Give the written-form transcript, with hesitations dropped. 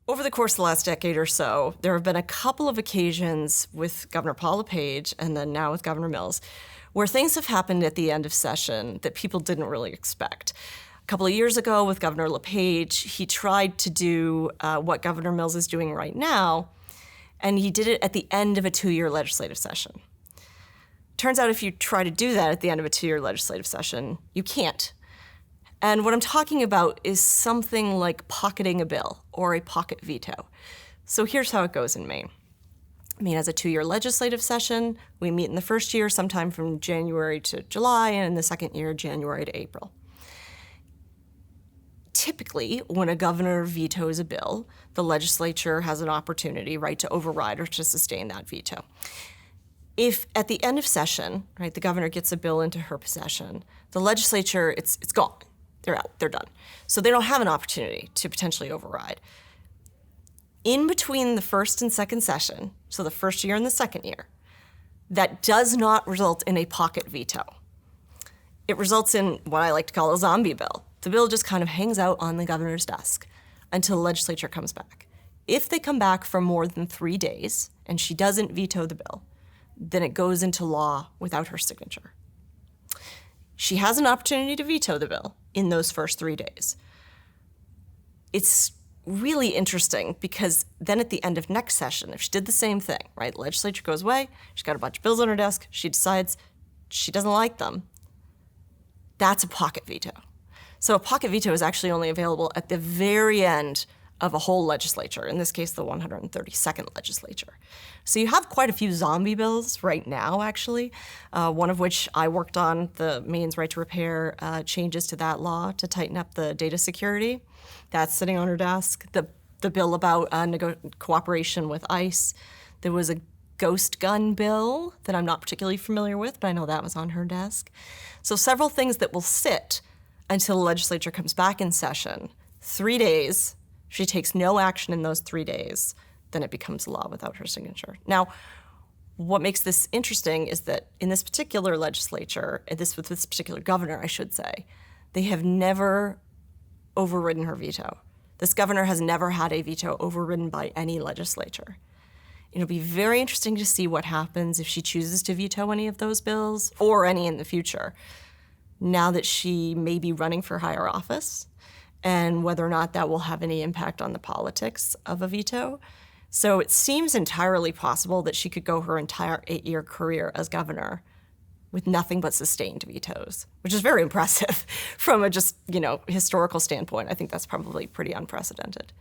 Over the course of the last decade or so, there have been a couple of occasions with Governor Paul LePage and then now with Governor Mills where things have happened at the end of session that people didn't really expect. A couple of years ago with Governor LePage, he tried to do what Governor Mills is doing right now, and he did it at the end of a 2-year legislative session. Turns out if you try to do that at the end of a 2-year legislative session, you can't. And what I'm talking about is something like pocketing a bill or a pocket veto. So here's how it goes in Maine. Maine has a 2-year legislative session. We meet in the first year sometime from January to July, and in the second year, January to April. Typically, when a governor vetoes a bill, the legislature has an opportunity, right, to override or to sustain that veto. If at the end of session, right, the governor gets a bill into her possession, the legislature, it's gone. They're out, they're done. So they don't have an opportunity to potentially override. In between the first and second session, so the first year and the second year, that does not result in a pocket veto. It results in what I like to call a zombie bill. The bill just kind of hangs out on the governor's desk until the legislature comes back. If they come back for more than 3 days and she doesn't veto the bill, then it goes into law without her signature. She has an opportunity to veto the bill in those first 3 days. It's really interesting because then at the end of next session, if she did the same thing, right, the legislature goes away, she's got a bunch of bills on her desk, she decides she doesn't like them, that's a pocket veto. So a pocket veto is actually only available at the very end of a whole legislature, in this case, the 132nd legislature. So you have quite a few zombie bills right now, actually, one of which I worked on, the Maine's right to repair changes to that law to tighten up the data security. That's sitting on her desk. The bill about cooperation with ICE. There was a ghost gun bill that I'm not particularly familiar with, but I know that was on her desk. So several things that will sit until the legislature comes back in session. 3 days. She takes no action in those 3 days, then it becomes law without her signature. Now, what makes this interesting is that in this particular legislature, with this particular governor, I should say, they have never overridden her veto. This governor has never had a veto overridden by any legislature. It'll be very interesting to see what happens if she chooses to veto any of those bills, or any in the future, now that she may be running for higher office, and whether or not that will have any impact on the politics of a veto. So it seems entirely possible that she could go her entire 8-year career as governor with nothing but sustained vetoes, which is very impressive from a just, historical standpoint. I think that's probably pretty unprecedented.